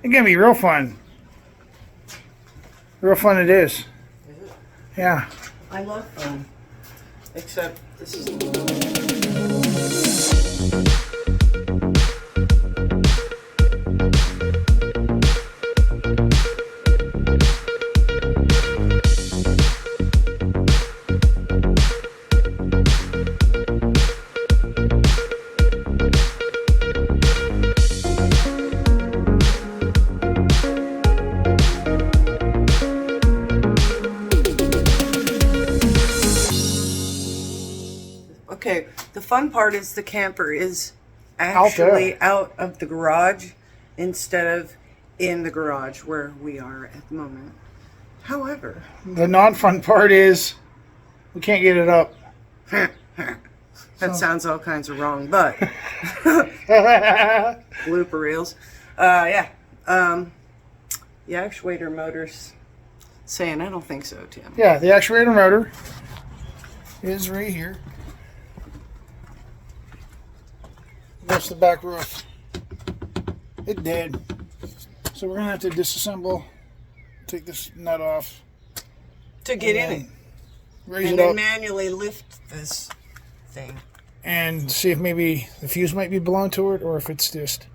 It's gonna be real fun. Real fun it is. Is it? Yeah. I love fun. Except this is. Okay, the fun part is the camper is actually out of the garage instead of in the garage where we are at the moment. However, The non-fun part is we can't get it up. that sounds all kinds of wrong, but blooper reels. Yeah. The actuator motor's saying I don't think so, Tim. Yeah, the actuator motor is right here. That's the back roof. It did. So we're gonna have to disassemble, take this nut off, To get in it. raise And it then up, manually lift this thing. and see if maybe the fuse might be blown to it or if it's just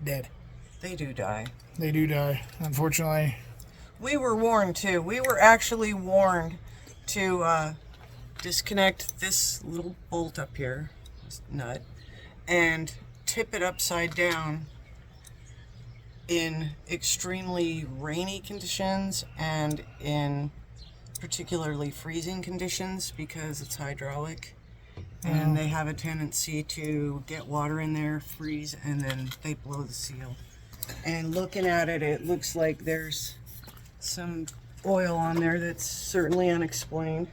dead. They do die. They do die, unfortunately. We were warned too. We were actually warned to disconnect this little bolt up here, this nut, and tip it upside down in extremely rainy conditions and in particularly freezing conditions because it's hydraulic and they have a tendency to get water in there, freeze, and then they blow the seal. And looking at it, it looks like there's some oil on there that's certainly unexplained.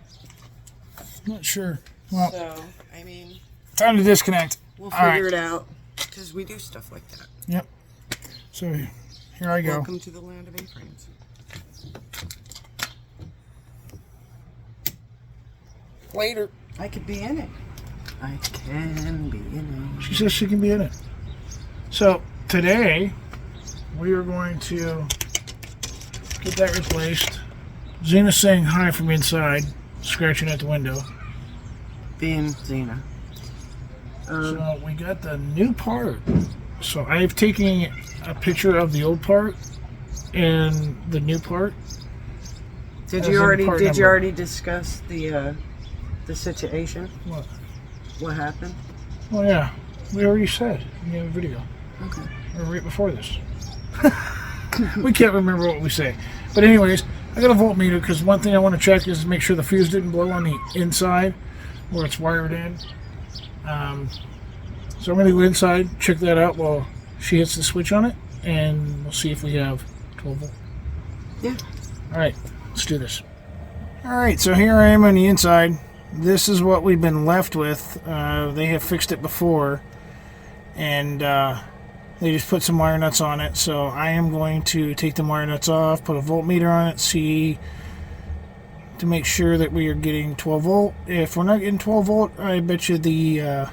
Not sure. Well, So, I mean, time to disconnect. we'll All right. figure it out because we do stuff like that. Yep. So here I go. Welcome to the land of A-frames. Later. I could be in it. I can be in it. She says she can be in it. So today we are going to get that replaced. Zena's saying hi from inside, scratching at the window. Being Xena. So we got the new part. So I've taken a picture of the old part and the new part. Did As you in already part did you number. already discuss the situation? What? What happened? Well, yeah, we already said in the other video, Okay. or right before this. We can't remember what we say. But anyways, I got a voltmeter because one thing I want to check is make sure the fuse didn't blow on the inside where it's wired in. So I'm going to go inside, check that out while she hits the switch on it, and we'll see if we have 12 volt. Yeah. All right, let's do this. All right, so here I am on the inside. This is what we've been left with. They have fixed it before, and they just put some wire nuts on it. So I am going to take the wire nuts off, put a voltmeter on it, see to make sure that we are getting 12 volt. If we're not getting 12 volt, I bet you the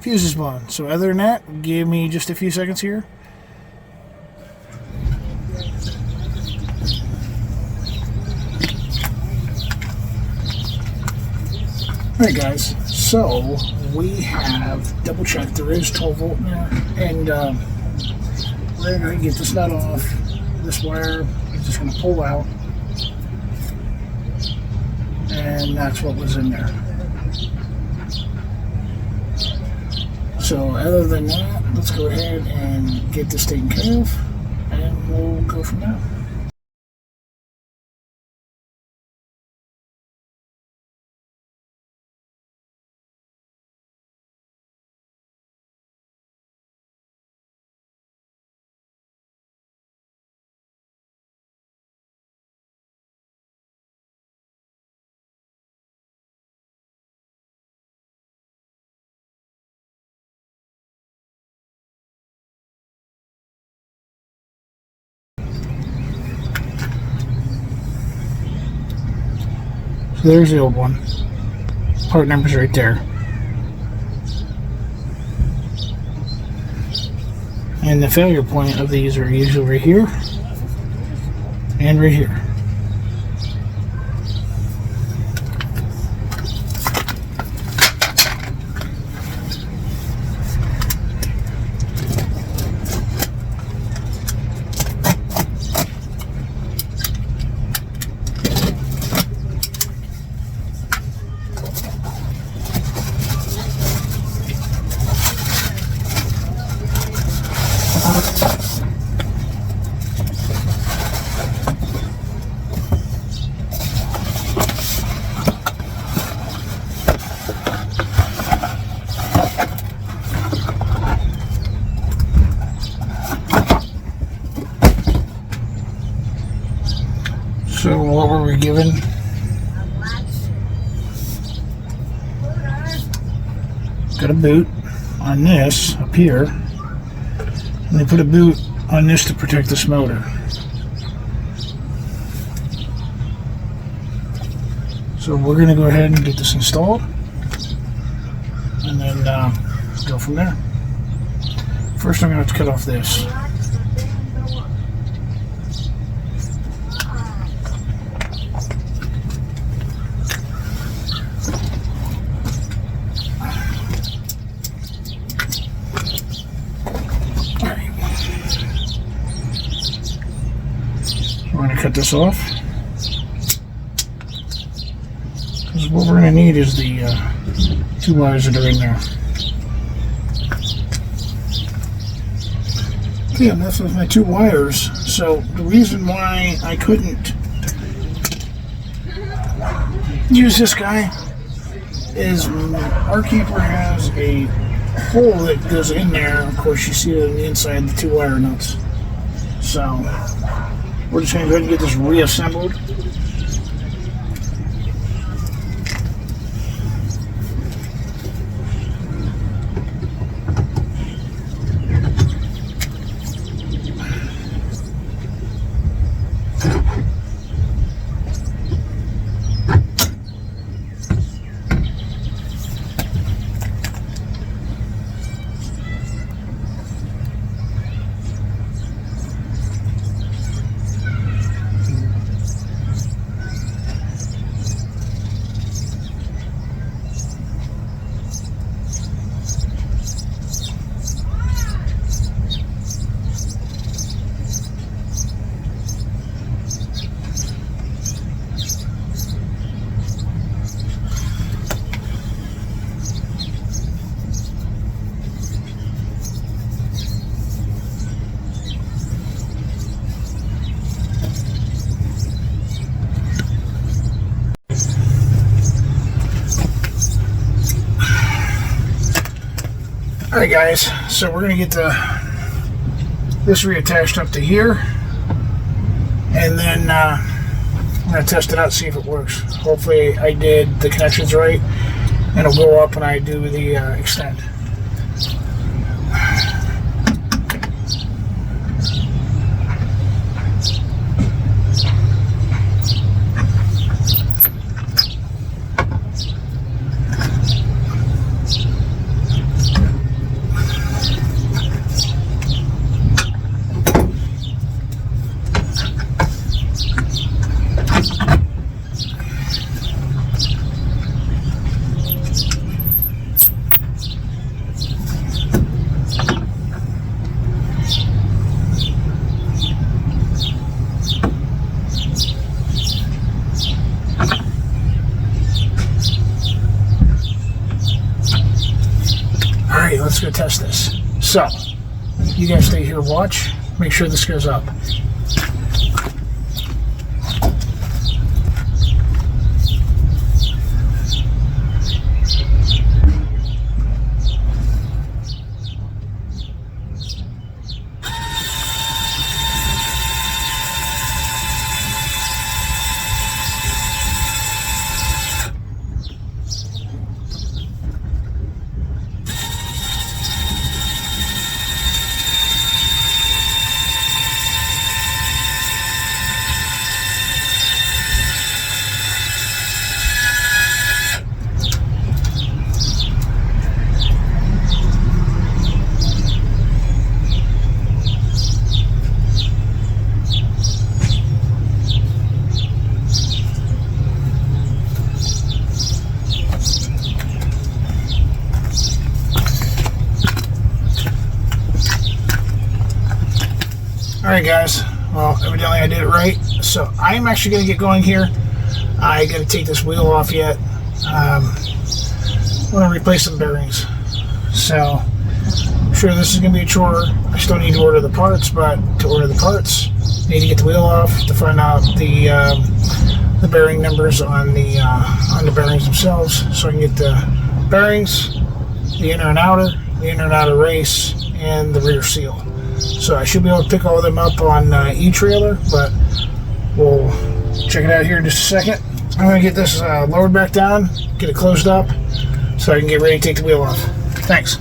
fuse is blown. So other than that, give me just a few seconds here. Alright guys, so we have double checked, there is 12 volt now, and we're going to get this nut off. This wire is just going to pull out, and that's what was in there. So other than that, let's go ahead and get this taken care of, and we'll go from there. So there's the old one. Part number's right there. And the failure point of these are usually right here and right here. So what were we given? Got a boot on this up here, and they put a boot on this to protect this motor. So we're going to go ahead and get this installed, and then go from there. First I'm going to have to cut off this. We're going to cut this off, because what we're going to need is the 2 wires that are in there. Okay, I'm left with my 2 wires. So the reason why I couldn't use this guy is our keeper has a hole that goes in there. Of course, you see it on the inside, the 2 wire nuts. So we're just going to go ahead and get this reassembled. Alright guys, so we're going to get this reattached up to here, and then I'm going to test it out, see if it works. Hopefully I did the connections right, and it'll go up when I do the extend. Alright, let's go test this. So, you guys stay here, watch, make sure this goes up. Alright guys, well evidently I did it right. So I'm actually going to get going here. I got to take this wheel off yet. I'm going to replace some bearings. So I'm sure this is going to be a chore. I still need to order the parts, but to order the parts, I need to get the wheel off to find out the bearing numbers on the bearings themselves, so I can get the bearings, the inner and outer race, and the rear seal. So I should be able to pick all of them up on e-trailer, but we'll check it out here in just a second. I'm going to get this lowered back down, get it closed up, so I can get ready to take the wheel off. Thanks.